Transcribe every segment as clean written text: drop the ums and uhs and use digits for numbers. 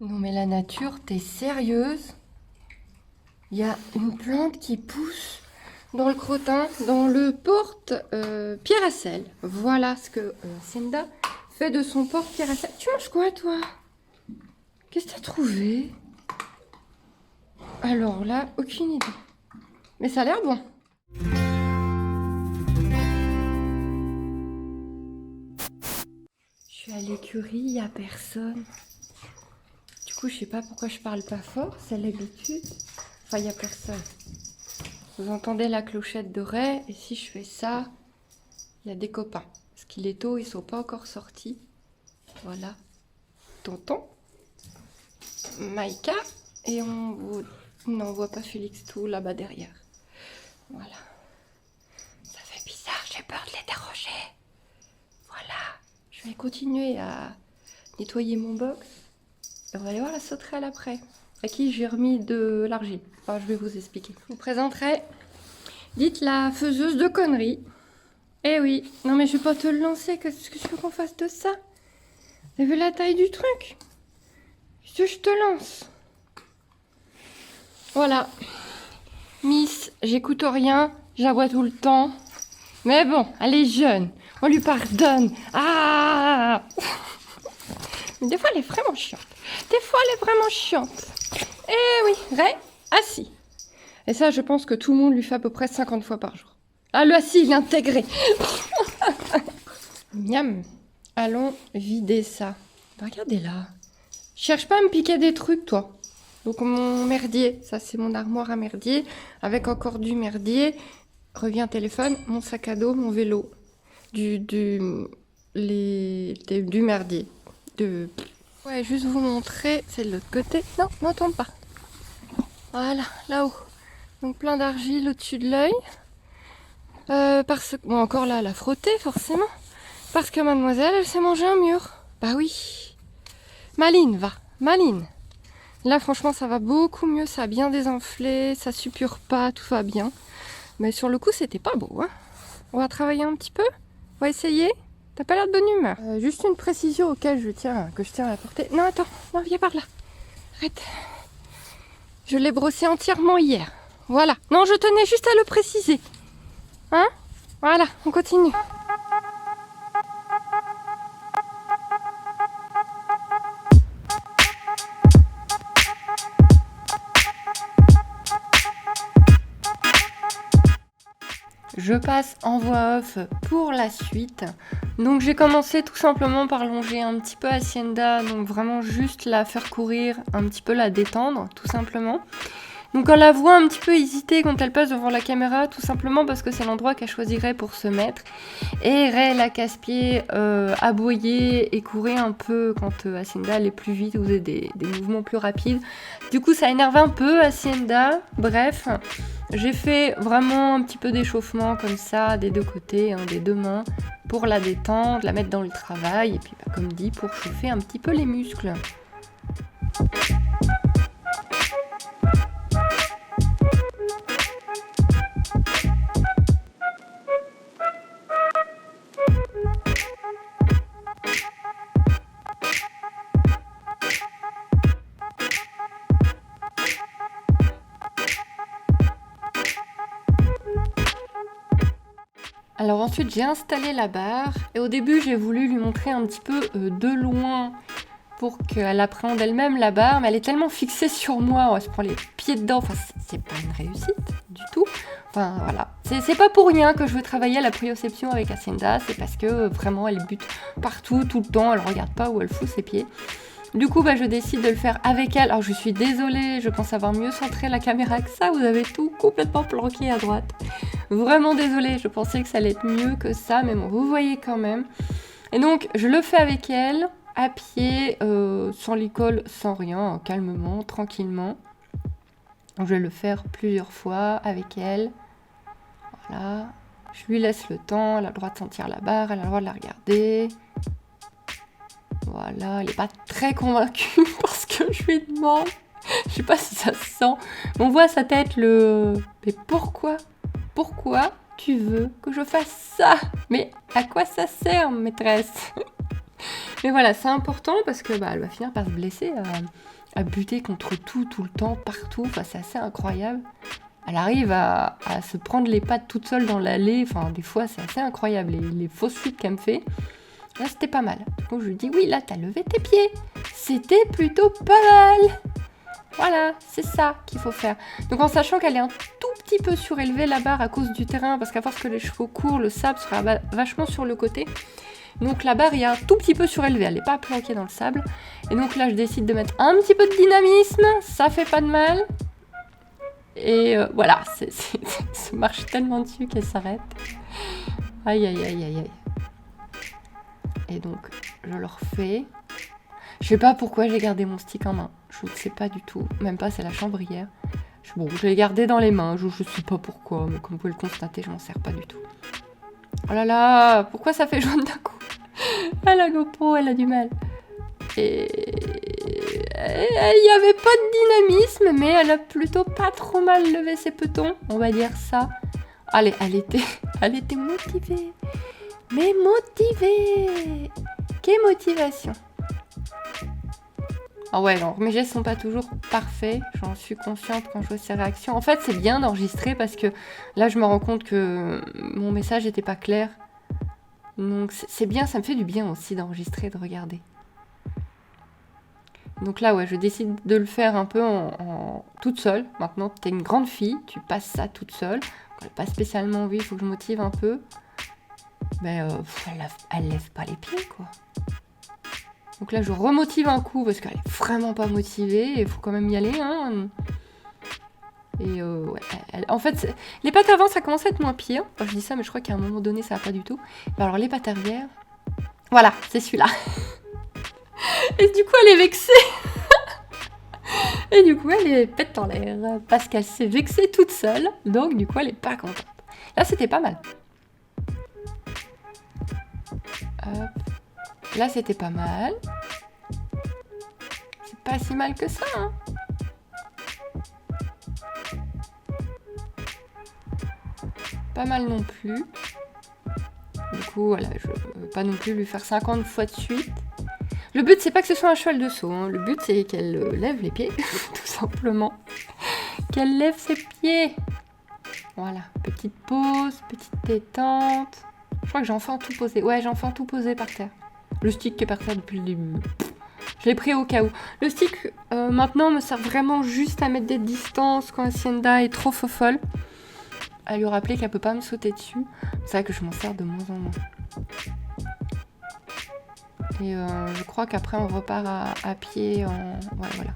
Non mais la nature, t'es sérieuse? Il y a une plante qui pousse dans le crottin, dans le porte pierre à sel. Voilà ce que Senda fait de son porte pierre à sel. Tu manges quoi toi? Qu'est-ce que t'as trouvé? Alors là, aucune idée. Mais ça a l'air bon. Je suis à l'écurie, il n'y a personne. Du coup, je sais pas pourquoi je parle pas fort, c'est l'habitude. Enfin, il n'y a personne. Vous entendez la clochette de Ray, et si je fais ça, il y a des copains. Parce qu'il est tôt, ils sont pas encore sortis. Voilà. Tonton, Maïka, et on voit pas Félix tout là-bas derrière. Voilà. Ça fait bizarre, j'ai peur de les déranger. Voilà. Je vais continuer à nettoyer mon box. Et on va aller voir la sauterelle après. À qui j'ai remis de l'argile. Enfin, je vais vous expliquer. Je vous présenterai, dites la faiseuse de conneries. Eh oui, non mais je vais pas te le lancer, qu'est-ce que tu veux qu'on fasse de ça? T'as vu la taille du truc? Qu'est-ce que je te lance? Voilà. Miss, j'écoute rien, j'aboie tout le temps. Mais bon, elle est jeune, on lui pardonne. Ah! Mais des fois, elle est vraiment chiante. Des fois, elle est vraiment chiante. Eh oui, Ray, assis. Et ça, je pense que tout le monde lui fait à peu près 50 fois par jour. Ah, le assis, il est intégré. Miam. Allons vider ça. Regardez là. Cherche pas à me piquer des trucs, toi. Donc mon merdier, ça c'est mon armoire à merdier, avec encore du merdier. Revient téléphone, mon sac à dos, mon vélo. Du merdier. Ouais, juste vous montrer, c'est de l'autre côté. Non, n'entends pas. Voilà, là-haut. Donc plein d'argile au-dessus de l'œil. Bon, encore là, elle a frotté, forcément. Parce que mademoiselle, elle s'est mangé un mur. Bah oui. Maline, va. Maline. Là, franchement, ça va beaucoup mieux. Ça a bien désenflé. Ça suppure pas. Tout va bien. Mais sur le coup, c'était pas beau. Hein. On va travailler un petit peu. On va essayer. T'as pas l'air de bonne humeur. Juste une précision que je tiens à apporter. Non, attends. Non, viens par là. Arrête. Je l'ai brossé entièrement hier. Voilà. Non, je tenais juste à le préciser. Hein? Voilà, on continue. Je passe en voix off pour la suite. Donc j'ai commencé tout simplement par longer un petit peu Hacienda, donc vraiment juste la faire courir, un petit peu la détendre, tout simplement. Donc on la voit un petit peu hésiter quand elle passe devant la caméra, tout simplement parce que c'est l'endroit qu'elle choisirait pour se mettre. Et Ray, la casse-pied, aboyer et courir un peu quand Hacienda allait plus vite ou faisait des mouvements plus rapides. Du coup ça énerve un peu Hacienda, bref. J'ai fait vraiment un petit peu d'échauffement comme ça, des deux côtés, hein, des deux mains, pour la détendre, la mettre dans le travail, et puis comme dit, pour chauffer un petit peu les muscles. Alors ensuite j'ai installé la barre et au début j'ai voulu lui montrer un petit peu de loin pour qu'elle appréhende elle-même la barre, mais elle est tellement fixée sur moi, on se prend les pieds dedans, enfin c'est pas une réussite du tout. Enfin voilà, c'est pas pour rien que je veux travailler à la proprioception avec Hacienda, c'est parce que vraiment elle bute partout, tout le temps, elle regarde pas où elle fout ses pieds. Du coup, je décide de le faire avec elle. Alors, je suis désolée, je pense avoir mieux centré la caméra que ça. Vous avez tout complètement planqué à droite. Vraiment désolée, je pensais que ça allait être mieux que ça, mais bon, vous voyez quand même. Et donc, je le fais avec elle, à pied, sans l'école, sans rien, calmement, tranquillement. Donc, je vais le faire plusieurs fois avec elle. Voilà. Je lui laisse le temps, elle a le droit de sentir la barre, elle a le droit de la regarder. Voilà, elle n'est pas très convaincue parce que je lui demande. Je sais pas si ça se sent. On voit sa tête Mais pourquoi tu veux que je fasse ça? Mais à quoi ça sert, maîtresse? Mais voilà, c'est important parce que elle va finir par se blesser, à buter contre tout le temps, partout. Enfin, c'est assez incroyable. Elle arrive à se prendre les pattes toute seule dans l'allée. Enfin, des fois, c'est assez incroyable. Les fausses chutes qu'elle me fait. Là, c'était pas mal. Du coup, je lui dis, oui, là, t'as levé tes pieds. C'était plutôt pas mal. Voilà, c'est ça qu'il faut faire. Donc, en sachant qu'elle est un tout petit peu surélevée, la barre, à cause du terrain, parce qu'à force que les chevaux courent, le sable sera vachement sur le côté. Donc, la barre, il y a un tout petit peu surélevée. Elle n'est pas planquée dans le sable. Et donc, là, je décide de mettre un petit peu de dynamisme. Ça fait pas de mal. Et voilà, ça marche tellement dessus qu'elle s'arrête. Aïe, aïe, aïe, aïe, aïe. Et donc, je le refais. Je sais pas pourquoi j'ai gardé mon stick en main. Je ne sais pas du tout. Même pas, c'est la chambrière. Bon, je l'ai gardé dans les mains. Je sais pas pourquoi, mais comme vous pouvez le constater, je m'en sers pas du tout. Oh là là, pourquoi ça fait jaune d'un coup? Ah, la GoPro, elle a du mal. Et il n'y avait pas de dynamisme, mais elle a plutôt pas trop mal levé ses petons, on va dire ça. Allez, elle était motivée. Mais motivée. Quelle motivation. Ah ouais, alors mes gestes sont pas toujours parfaits, j'en suis consciente quand je vois ces réactions. En fait, c'est bien d'enregistrer parce que là, je me rends compte que mon message n'était pas clair. Donc c'est bien, ça me fait du bien aussi d'enregistrer et de regarder. Donc là, ouais, je décide de le faire un peu en toute seule. Maintenant, t'es une grande fille, tu passes ça toute seule. Quand elle n'a pas spécialement envie, il faut que je motive un peu. Mais elle lève pas les pieds, quoi. Donc là, je remotive un coup parce qu'elle est vraiment pas motivée. Il faut quand même y aller, hein. Et ouais, en fait, les pattes avant, ça commence à être moins pire. Enfin, je dis ça, mais je crois qu'à un moment donné, ça va pas du tout. Alors, les pattes arrière, voilà, c'est celui-là. Et du coup, elle est vexée. Et du coup, elle est pète en l'air parce qu'elle s'est vexée toute seule. Donc, du coup, elle est pas contente. Là, c'était pas mal. Hop. Là, c'était pas mal. C'est pas si mal que ça, hein. Pas mal non plus. Du coup, voilà, je veux pas non plus lui faire 50 fois de suite. Le but, c'est pas que ce soit un cheval de saut, hein. Le but, c'est qu'elle lève les pieds, tout simplement. Qu'elle lève ses pieds. Voilà, petite pause, petite détente. Je crois que j'ai enfin tout posé. Ouais, j'ai enfin tout posé par terre. Le stick qui est par terre depuis le début. Je l'ai pris au cas où. Le stick, maintenant, me sert vraiment juste à mettre des distances quand Hacienda est trop folle. À lui rappeler qu'elle peut pas me sauter dessus. C'est vrai que je m'en sers de moins en moins. Et je crois qu'après, on repart à pied. Ouais, voilà.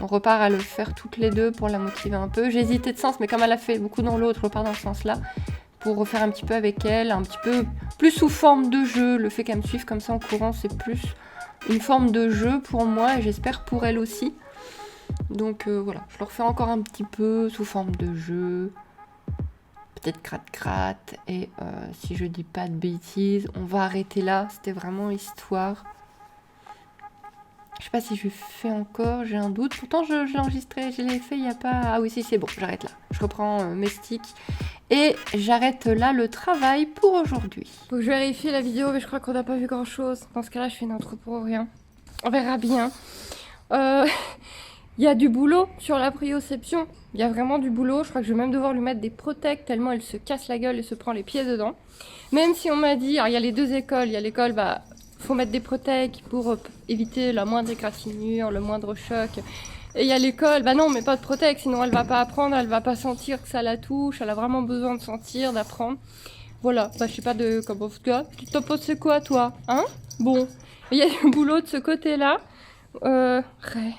On repart à le faire toutes les deux pour la motiver un peu. J'ai hésité de sens, mais comme elle a fait beaucoup dans l'autre, je repars dans ce sens-là. Pour refaire un petit peu avec elle, un petit peu plus sous forme de jeu. Le fait qu'elle me suive comme ça en courant, c'est plus une forme de jeu pour moi et j'espère pour elle aussi. Donc voilà, je le refais encore un petit peu sous forme de jeu. Peut-être gratte-gratte. Et si je dis pas de bêtises, on va arrêter là. C'était vraiment histoire. Je sais pas si je fais encore, j'ai un doute. Pourtant, je l'ai enregistré, je l'ai fait il n'y a pas... Ah oui, si, c'est bon, j'arrête là. Je reprends mes sticks. Et j'arrête là le travail pour aujourd'hui. Faut que je vérifie la vidéo, mais je crois qu'on n'a pas vu grand-chose. Dans ce cas-là, je fais une intro pour rien. On verra bien. Il y a du boulot sur la prioception. Il y a vraiment du boulot. Je crois que je vais même devoir lui mettre des protects tellement elle se casse la gueule et se prend les pieds dedans. Même si on m'a dit... Alors, il y a les deux écoles. Il y a l'école, faut mettre des protects pour éviter la moindre égratignure, le moindre choc. Et il y a l'école, non, mais pas de protect, sinon elle va pas apprendre, elle va pas sentir que ça la touche, elle a vraiment besoin de sentir, d'apprendre. Voilà, je sais pas de comment toi. Tu t'en penses c'est quoi, toi? Hein? Bon. Il y a du boulot de ce côté-là. Ray,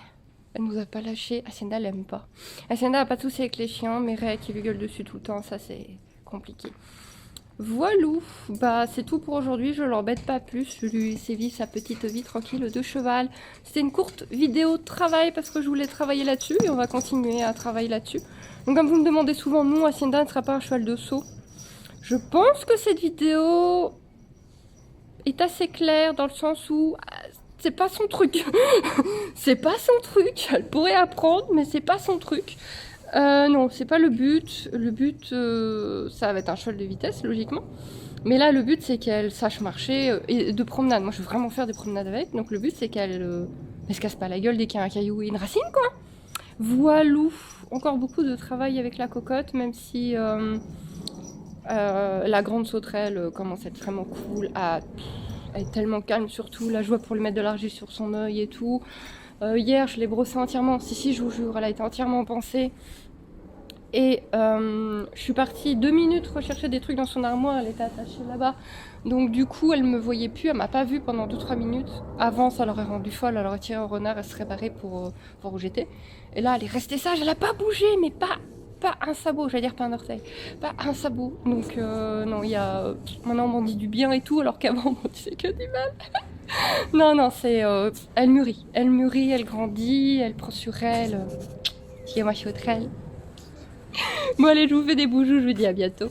elle nous a pas lâché. Hacienda, elle aime pas. Hacienda a pas de soucis avec les chiens, mais Ray qui lui gueule dessus tout le temps, ça c'est compliqué. Voilou, c'est tout pour aujourd'hui, je l'embête pas plus, je lui sévis sa petite vie tranquille de cheval. C'était une courte vidéo de travail parce que je voulais travailler là-dessus et on va continuer à travailler là-dessus. Donc comme vous me demandez souvent, non, Hacienda ne sera pas un cheval de saut. Je pense que cette vidéo est assez claire dans le sens où c'est pas son truc. C'est pas son truc, elle pourrait apprendre mais c'est pas son truc. Non, c'est pas le but. Le but, ça va être un cheval de vitesse, logiquement. Mais là, le but, c'est qu'elle sache marcher et de promenade. Moi, je veux vraiment faire des promenades avec. Donc, le but, c'est qu'elle se casse pas la gueule dès qu'il y a un caillou et une racine, quoi. Voilou. Encore beaucoup de travail avec la cocotte, même si la grande sauterelle commence à être vraiment cool. Elle est tellement calme, surtout. Là, je vois pour lui mettre de l'argile sur son œil et tout. Hier, je l'ai brossée entièrement. Si, je vous jure, elle a été entièrement pansée. Et je suis partie 2 minutes rechercher des trucs dans son armoire, elle était attachée là-bas. Donc du coup, elle me voyait plus, elle m'a pas vue pendant 2-3 minutes. Avant, ça l'aurait rendue folle, elle aurait tiré au renard, elle serait barrée pour voir où j'étais. Et là, elle est restée sage, elle a pas bougé, mais pas un sabot, j'allais dire pas un orteil, pas un sabot. Donc non, il y a... Maintenant, on m'en dit du bien et tout, alors qu'avant, on m'en disait que du mal. Non, c'est... elle mûrit, elle grandit, elle prend sur elle. Qui est ma chautrelle. Bon allez, je vous fais des boujous, je vous dis à bientôt.